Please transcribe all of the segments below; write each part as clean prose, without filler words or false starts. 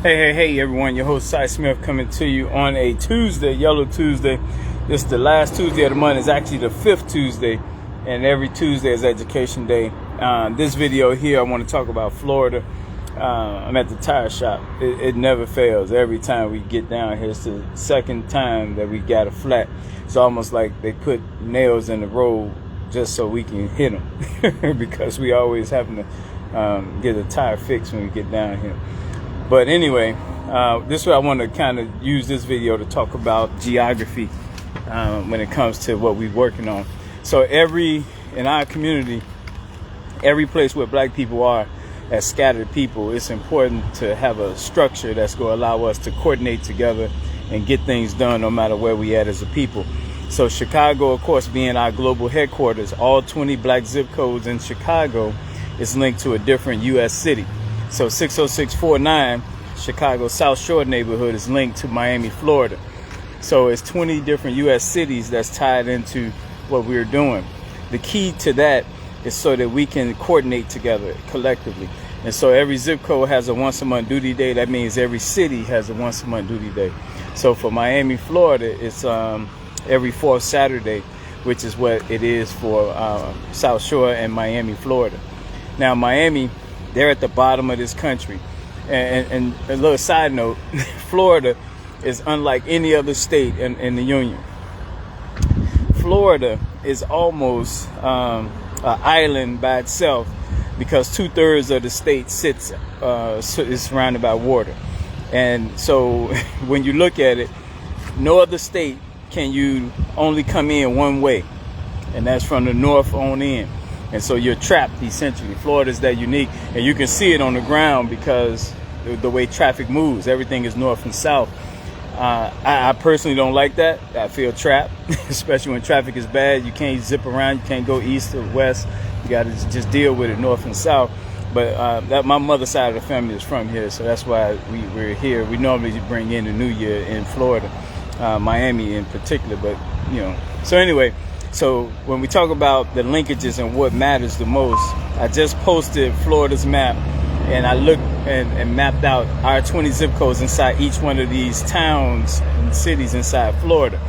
Hey everyone, your host Syron Smith coming to you on a Tuesday, Yellow Tuesday. This is the last Tuesday of the month. It's actually the fifth Tuesday, and every Tuesday is Education Day. This video here, I want to talk about Florida. I'm at the tire shop. It never fails. Every time we get down here, it's the second time that we got a flat. It's almost like they put nails in the road just so we can hit them because we always having to get a tire fixed when we get down here. But anyway, this is what I want to kind of use this video to talk about geography when it comes to what we're working on. So in our community, every place where black people are as scattered people, it's important to have a structure that's going to allow us to coordinate together and get things done no matter where we at as a people. So Chicago, of course, being our global headquarters, all 20 black zip codes in Chicago is linked to a different U.S. city. So 60649, Chicago South Shore neighborhood, is linked to Miami, Florida. So it's 20 different U.S. cities that's tied into what we're doing. The key to that is so that we can coordinate together collectively. And so every zip code has a once a month duty day. That means every city has a once a month duty day. So for Miami, Florida, it's every fourth Saturday, which is what it is for South Shore and Miami, Florida. Now, Miami, they're at the bottom of this country. And a little side note, Florida is unlike any other state in the Union. Florida is almost an island by itself because 2/3 of the state is surrounded by water. And so when you look at it, no other state can you only come in one way, and that's from the north on in. And so you're trapped, essentially. Florida's that unique, and you can see it on the ground because the way traffic moves, everything is north and south. I personally don't like that. I feel trapped, especially when traffic is bad. You can't zip around. You can't go east or west. You got to just deal with it north and south. But my mother's side of the family is from here, so that's why we're here. We normally bring in the New Year in Florida, Miami in particular. But so anyway. So when we talk about the linkages and what matters the most, I just posted Florida's map, and I looked and mapped out our 20 zip codes inside each one of these towns and cities inside Florida.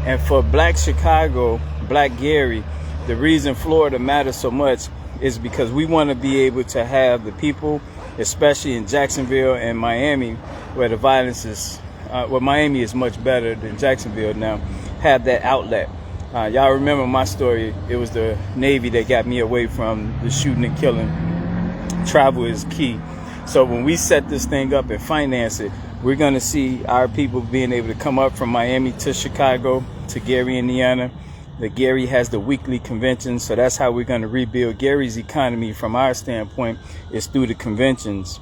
And for Black Chicago, Black Gary, the reason Florida matters so much is because we want to be able to have the people, especially in Jacksonville and Miami, where the violence is, Miami is much better than Jacksonville now, have that outlet. Y'all remember my story. It was the Navy that got me away from the shooting and killing. Travel is key. So when we set this thing up and finance it, we're going to see our people being able to come up from Miami to Chicago, to Gary, Indiana. The Gary has the weekly convention, so that's how we're going to rebuild Gary's economy from our standpoint, is through the conventions.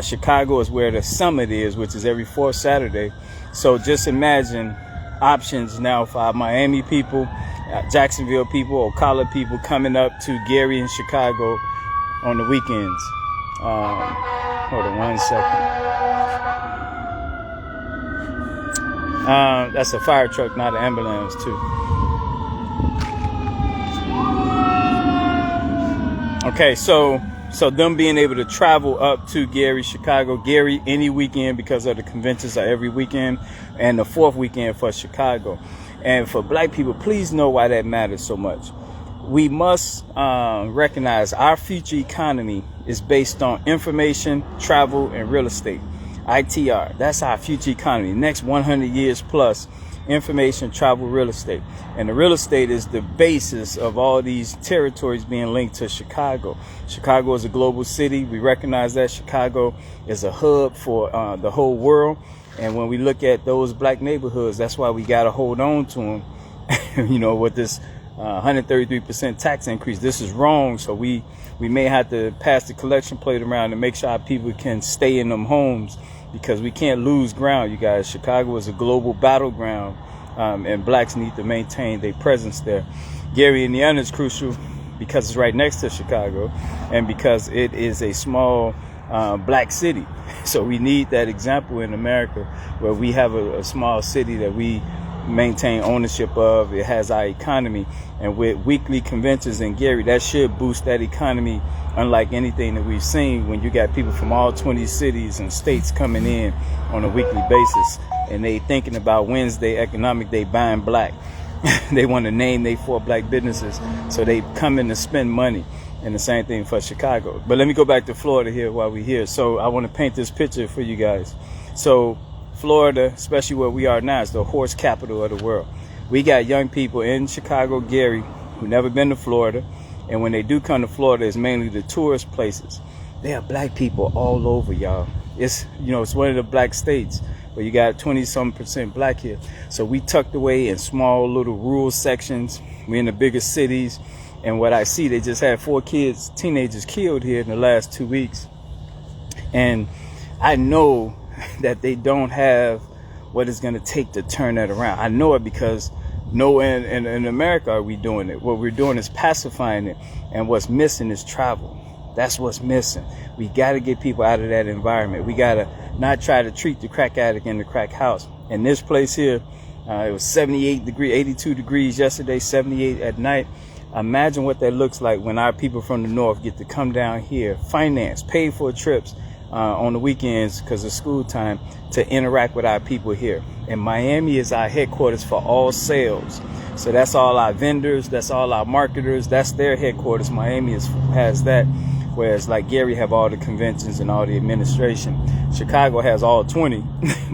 Chicago is where the summit is, which is every fourth Saturday. So just imagine options now for our Miami people, Jacksonville people, Ocala people coming up to Gary and Chicago on the weekends. Hold on 1 second. That's a fire truck, not an ambulance, too. Okay, so them being able to travel up to Gary, Chicago, Gary any weekend because of the conventions are every weekend, and the fourth weekend for Chicago. And for black people, please know why that matters so much. We must recognize our future economy is based on information, travel, and real estate. ITR, that's our future economy. Next 100 years plus, information, travel, real estate. And the real estate is the basis of all these territories being linked to Chicago. Chicago is a global city. We recognize that. Chicago is a hub for the whole world. And when we look at those black neighborhoods, that's why we got to hold on to them. With this 133% tax increase, this is wrong. So we may have to pass the collection plate around to make sure our people can stay in them homes, because we can't lose ground, you guys. Chicago is a global battleground, and blacks need to maintain their presence there. Gary, Indiana is crucial because it's right next to Chicago, and because it is a small black city. So we need that example in America where we have a small city that we maintain ownership of. It has our economy, and with weekly conventions in Gary, that should boost that economy unlike anything that we've seen, when you got people from all 20 cities and states coming in on a weekly basis, and they thinking about Wednesday economic day buying black. They want to name they 4 black businesses, so they come in to spend money. And the same thing for Chicago. But let me go back to Florida here while we're here. So I want to paint this picture for you guys. So Florida, especially where we are now, is the horse capital of the world. We got young people in Chicago, Gary, who never been to Florida. And when they do come to Florida, it's mainly the tourist places. There are black people all over, y'all. It's, you know, it's one of the black states where you got 20-some% black here. So we tucked away in small little rural sections. We're in the biggest cities. And what I see, they just had 4 kids, teenagers killed here in the last 2 weeks. And I know that they don't have what it's going to take to turn that around. I know it because nowhere in America are we doing it. What we're doing is pacifying it. And what's missing is travel. That's what's missing. We got to get people out of that environment. We got to not try to treat the crack addict in the crack house. And this place here, it was 82 degrees yesterday, 78 at night. Imagine what that looks like when our people from the north get to come down here, finance, pay for trips on the weekends because of school time, to interact with our people here. And Miami is our headquarters for all sales. So that's all our vendors, that's all our marketers, that's their headquarters. Miami has that, whereas like Gary have all the conventions and all the administration. Chicago has all 20,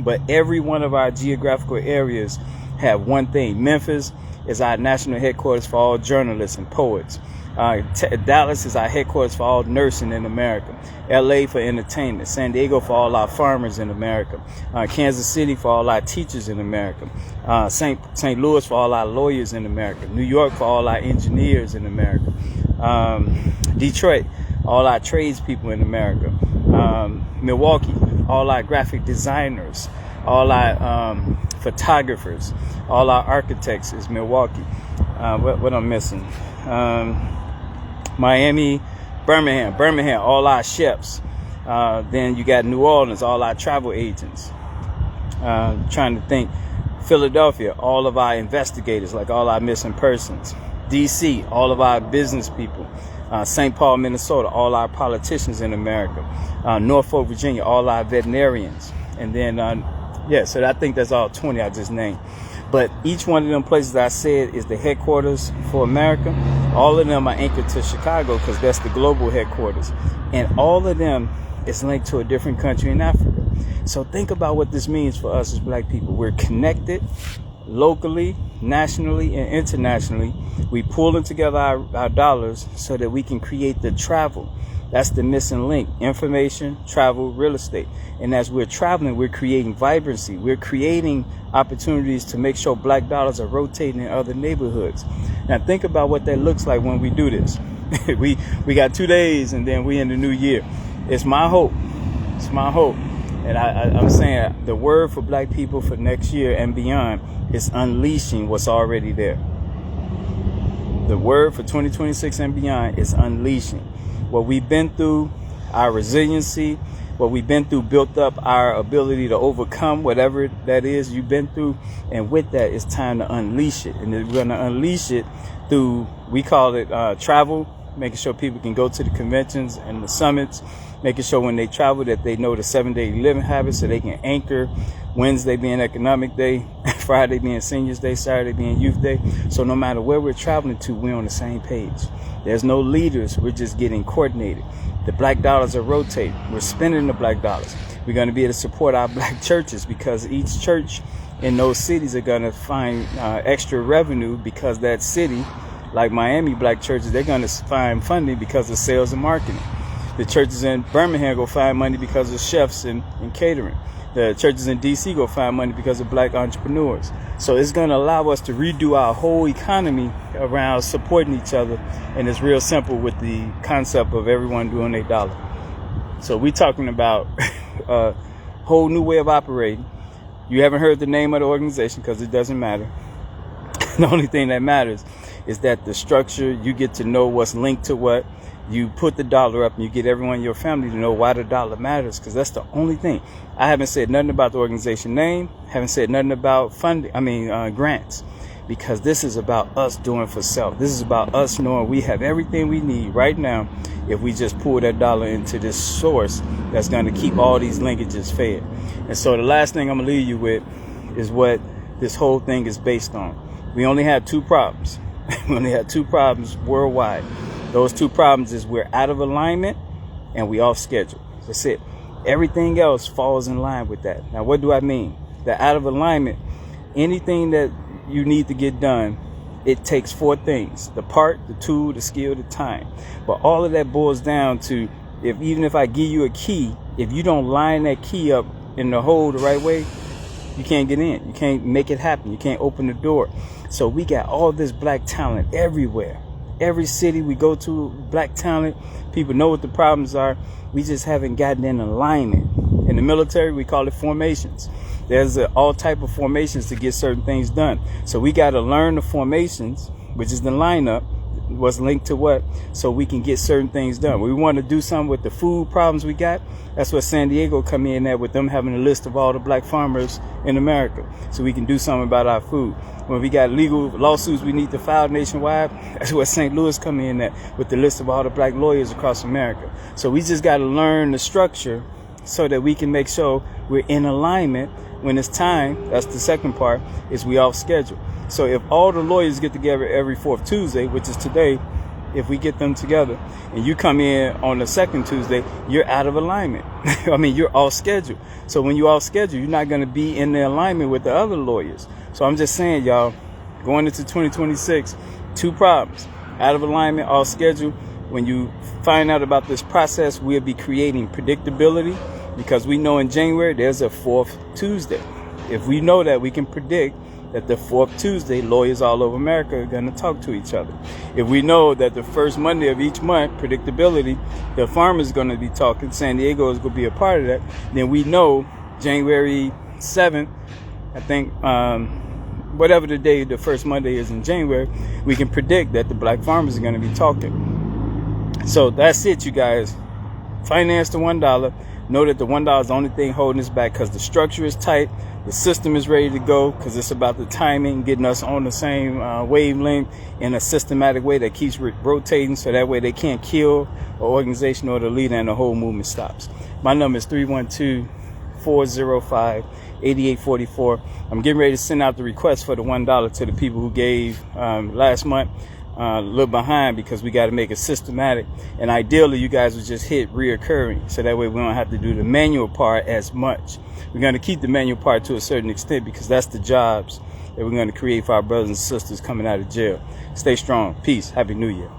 but every one of our geographical areas have one thing. Memphis is our national headquarters for all journalists and poets. Dallas is our headquarters for all nursing in America. LA for entertainment. San Diego for all our farmers in America. Kansas City for all our teachers in America. St. Louis for all our lawyers in America. New York for all our engineers in America. Detroit, all our tradespeople in America. Milwaukee, all our graphic designers. All our photographers, all our architects is Milwaukee. What I'm missing? Miami, Birmingham, all our chefs. Then you got New Orleans, all our travel agents. Trying to think. Philadelphia, all of our investigators, like all our missing persons. DC, all of our business people. St. Paul, Minnesota, all our politicians in America. Norfolk, Virginia, all our veterinarians. And then yeah, so I think that's all 20 I just named. But each one of them places I said is the headquarters for America. All of them are anchored to Chicago because that's the global headquarters. And all of them is linked to a different country in Africa. So think about what this means for us as black people. We're connected locally, nationally, and internationally. We pulling together our dollars so that we can create the travel. That's the missing link: information, travel, real estate. And as we're traveling, we're creating vibrancy. We're creating opportunities to make sure black dollars are rotating in other neighborhoods. Now think about what that looks like when we do this. we got 2 days and then we in the new year. It's my hope. It's my hope. And I'm saying the word for black people for next year and beyond is unleashing what's already there. The word for 2026 and beyond is unleashing. What we've been through, our resiliency, what we've been through built up our ability to overcome whatever that is you've been through. And with that, it's time to unleash it. And we're going to unleash it through, we call it travel, making sure people can go to the conventions and the summits, making sure when they travel that they know the 7-day living habits so they can anchor Wednesday being economic day, Friday being seniors day, Saturday being youth day. So no matter where we're traveling to, we're on the same page. There's no leaders. We're just getting coordinated. The black dollars are rotating. We're spending the black dollars. We're going to be able to support our black churches because each church in those cities are going to find extra revenue because that city, like Miami black churches, they're going to find funding because of sales and marketing. The churches in Birmingham go find money because of chefs and catering. The churches in DC go find money because of black entrepreneurs. So it's going to allow us to redo our whole economy around supporting each other. And it's real simple with the concept of everyone doing their dollar. So we're talking about a whole new way of operating. You haven't heard the name of the organization because it doesn't matter. The only thing that matters is that the structure, you get to know what's linked to what. you put the dollar up and you get everyone in your family to know why the dollar matters, because that's the only thing. I haven't said nothing about the organization name, haven't said nothing about funding, grants, because this is about us doing for self. This is about us knowing we have everything we need right now if we just pull that dollar into this source that's going to keep all these linkages fed. And so the last thing I'm going to leave you with is what this whole thing is based on. We only had two problems. We only had two problems worldwide. Those two problems is we're out of alignment and we off schedule. That's it. Everything else falls in line with that. Now, what do I mean? That out of alignment, anything that you need to get done, it takes four things: the part, the tool, the skill, the time. But all of that boils down to, even if I give you a key, if you don't line that key up in the hole the right way, you can't get in. You can't make it happen. You can't open the door. So we got all this black talent everywhere. Every city we go to, black talent. People know what the problems are. We just haven't gotten in alignment. In the military, we call it formations. There's all type of formations to get certain things done. So we got to learn the formations, which is the lineup, what's linked to what, so we can get certain things done. We want to do something with the food problems we got. That's what San Diego come in at, with them having a list of all the black farmers in America, so we can do something about our food. When we got legal lawsuits we need to file nationwide, that's what St. Louis come in at, with the list of all the black lawyers across America. So we just got to learn the structure so that we can make sure we're in alignment when it's time. That's the second part, is we off schedule. So if all the lawyers get together every fourth Tuesday, which is today, if we get them together and you come in on the second Tuesday, you're out of alignment. You're off schedule. So when you're off schedule, you're not going to be in the alignment with the other lawyers. So I'm just saying, y'all, going into 2026, two problems: out of alignment, off schedule. When you find out about this process, we'll be creating predictability, because we know in January there's a fourth Tuesday. If we know that, we can predict that the fourth Tuesday, lawyers all over America are going to talk to each other. If we know that the first Monday of each month, predictability, the farmers are going to be talking, San Diego is going to be a part of that, then we know January 7th, I think, whatever the day the first Monday is in January, we can predict that the black farmers are going to be talking. So that's it, you guys. Finance the $1. Know that the $1 is the only thing holding us back, because the structure is tight. The system is ready to go, because it's about the timing, getting us on the same wavelength in a systematic way that keeps rotating, so that way they can't kill an organization or the leader and the whole movement stops. My number is 312-405-8844. I'm getting ready to send out the request for the $1 to the people who gave last month. A little behind, because we got to make it systematic, and ideally you guys would just hit reoccurring, so that way we don't have to do the manual part as much. We're going to keep the manual part to a certain extent, because that's the jobs that we're going to create for our brothers and sisters coming out of jail. Stay strong. Peace. Happy New Year.